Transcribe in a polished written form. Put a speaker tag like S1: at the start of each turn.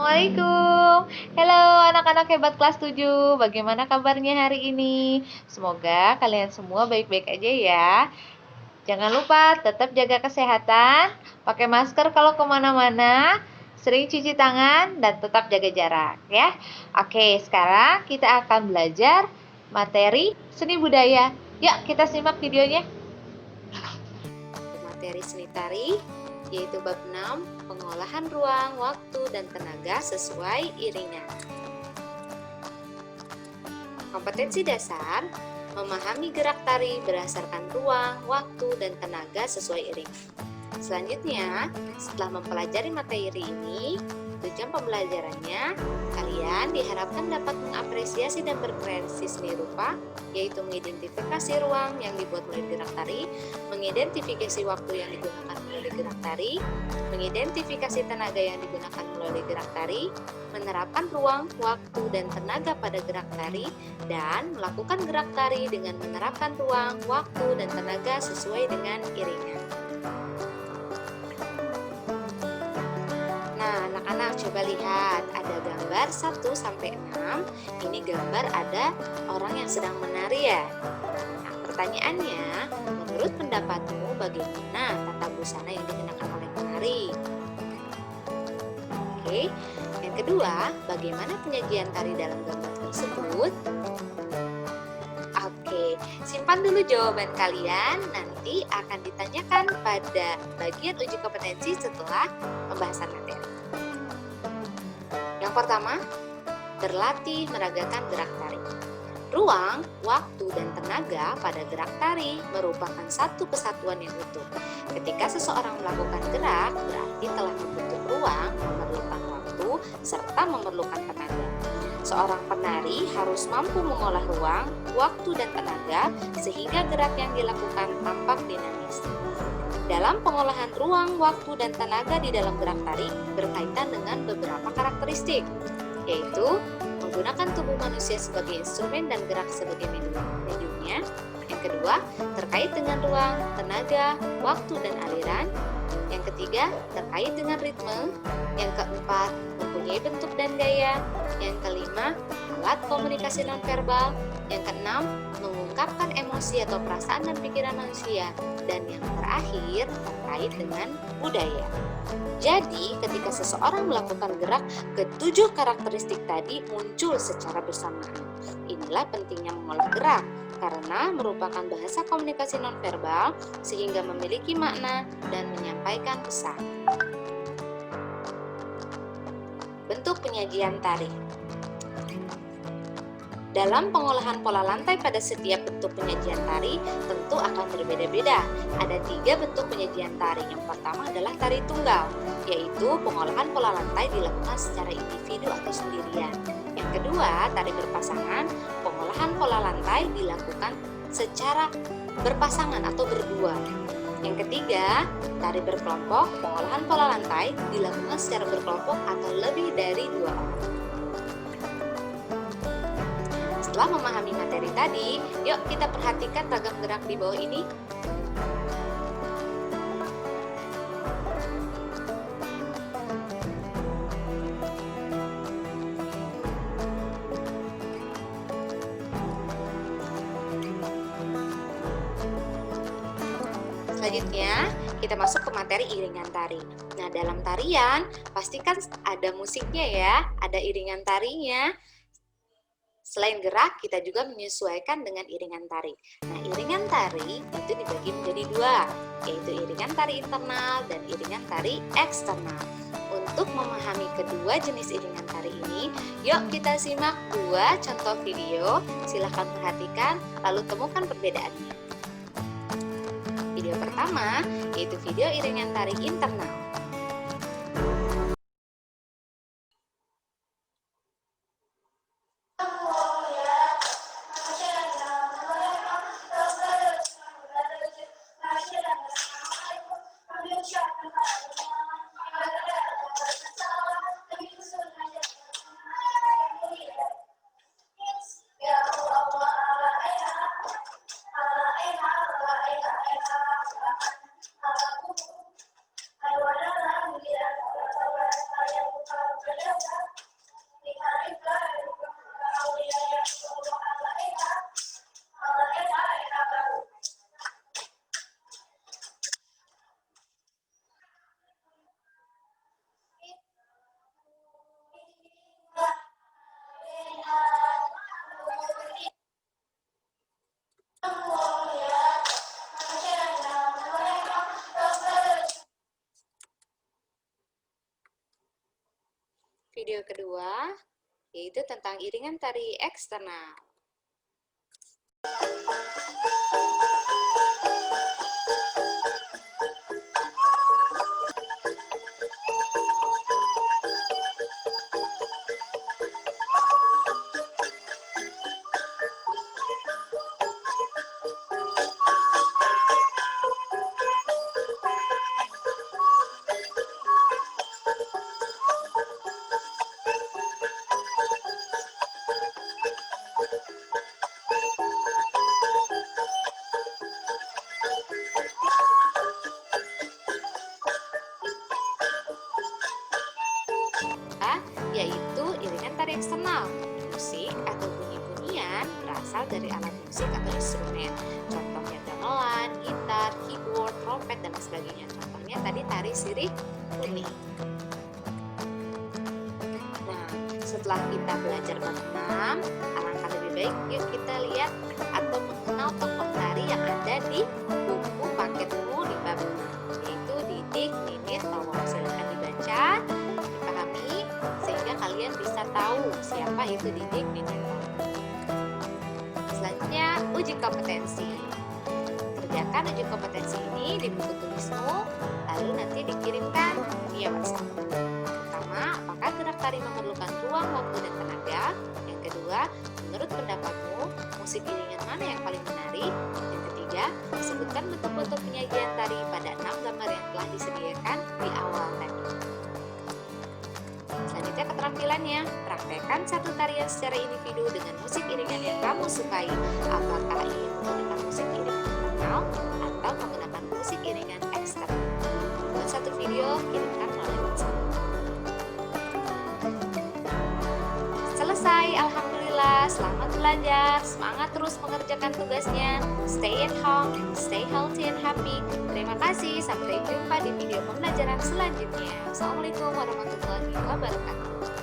S1: Assalamualaikum. Halo anak-anak hebat kelas 7. Bagaimana kabarnya hari ini? Semoga kalian semua baik-baik aja ya. Jangan lupa tetap jaga kesehatan, pakai masker kalau kemana-mana, sering cuci tangan, dan tetap jaga jarak ya. Oke, sekarang kita akan belajar materi seni budaya. Yuk kita simak videonya.
S2: Materi seni tari yaitu bab 6, pengolahan ruang, waktu, dan tenaga sesuai iringan. Kompetensi dasar, memahami gerak tari berdasarkan ruang, waktu, dan tenaga sesuai iringan. Selanjutnya, setelah mempelajari materi ini, tujuan pembelajarannya, kalian diharapkan dapat mengapresiasi dan berkreasi seni rupa, yaitu mengidentifikasi ruang yang dibuat melalui gerak tari, mengidentifikasi waktu yang digunakan melalui gerak tari, mengidentifikasi tenaga yang digunakan melalui gerak tari, menerapkan ruang, waktu, dan tenaga pada gerak tari, dan melakukan gerak tari dengan menerapkan ruang, waktu, dan tenaga sesuai dengan iringan. Nah, anak-anak coba lihat, ada gambar 1-6. Ini gambar ada orang yang sedang menari ya. Nah, pertanyaannya, menurut pendapatmu bagaimana tata busana yang dikenakan oleh penari? Oke, yang kedua, bagaimana penyajian tari dalam gambar tersebut? Oke, simpan dulu jawaban kalian, nanti akan ditanyakan pada bagian uji kompetensi setelah pembahasan materi. Yang pertama, berlatih meragakan gerak tari. Ruang, waktu, dan tenaga pada gerak tari merupakan satu kesatuan yang utuh. Ketika seseorang melakukan gerak, berarti telah membentuk ruang, memerlukan waktu, serta memerlukan tenaga. Seorang penari harus mampu mengolah ruang, waktu, dan tenaga sehingga gerak yang dilakukan tampak dinamis. Dalam pengolahan ruang, waktu, dan tenaga di dalam gerak tari berkaitan dengan beberapa karakteristik, yaitu menggunakan tubuh manusia sebagai instrumen dan gerak sebagai mediumnya. Yang kedua, terkait dengan ruang, tenaga, waktu, dan aliran. Yang ketiga, terkait dengan ritme. Yang keempat, mempunyai bentuk dan gaya. Yang kelima, alat komunikasi nonverbal. Yang keenam, mengungkapkan emosi atau perasaan dan pikiran manusia. Dan yang terakhir, terkait dengan budaya. Jadi, ketika seseorang melakukan gerak, ketujuh karakteristik tadi muncul secara bersamaan. Inilah pentingnya mengolah gerak, karena merupakan bahasa komunikasi nonverbal sehingga memiliki makna dan menyampaikan pesan. Bentuk penyajian tari. Dalam pengolahan pola lantai pada setiap bentuk penyajian tari tentu akan berbeda-beda. Ada 3 bentuk penyajian tari. Yang pertama adalah tari tunggal, yaitu pengolahan pola lantai dilakukan secara individu atau sendirian. Yang kedua, tari berpasangan, pengolahan pola lantai dilakukan secara berpasangan atau berdua. Yang ketiga, tari berkelompok, pengolahan pola lantai dilakukan secara berkelompok atau lebih dari 2 orang. Setelah memahami materi tadi, yuk kita perhatikan ragam gerak di bawah ini. Selanjutnya, kita masuk ke materi iringan tari. Nah, dalam tarian, pastikan ada musiknya ya, ada iringan tarinya. Selain gerak, kita juga menyesuaikan dengan iringan tari. Nah, iringan tari itu dibagi menjadi 2, yaitu iringan tari internal dan iringan tari eksternal. Untuk memahami kedua jenis iringan tari ini, yuk kita simak 2 contoh video. Silahkan perhatikan, lalu temukan perbedaannya. Video pertama, yaitu video iringan tari internal. Video kedua yaitu tentang iringan tari eksternal. Yaitu iringan tari eksternal. Musik atau bunyi-bunyian berasal dari alat musik atau instrumen. Contohnya gamelan, gitar, keyboard, trompet, dan sebagainya. Contohnya tadi tari sirih kuning. Nah, setelah kita belajar bab 6, alangkah lebih baik yuk kita lihat atau mengenal tokoh tari yang ada di buku paketmu di bab 6, yaitu Didik, Ninit, Tawong. Silahkan dibaca, dipahami, sehingga kalian bisa tahu siapa itu Didik, Ninit, Tawong. Selanjutnya, uji kompetensi. Kerjakan uji kompetensi ini di buku tulismu, lalu nanti dikirimkan via WhatsApp. Pertama, apakah gerak tari memerlukan ruang, waktu, dan tenaga? Yang kedua, menurut pendapatmu, musik iringan mana yang paling menarik? Yang ketiga, sebutkan bentuk-bentuk penyajian tari pada 6 gambar yang telah disediakan di awal tadi. Selanjutnya keterampilannya, praktekkan satu tarian secara individu dengan musik iringan yang kamu sukai. Apakah ingin menggunakan musik iringan internal atau menggunakan musik iringan eksternal? Buat satu video, kirimkan melalui WhatsApp. Selesai, alhamdulillah. Selamat belajar, semangat terus mengerjakan tugasnya. Stay at home, stay healthy and happy. Terima kasih, sampai jumpa di video pembelajaran selanjutnya. Assalamualaikum warahmatullahi wabarakatuh.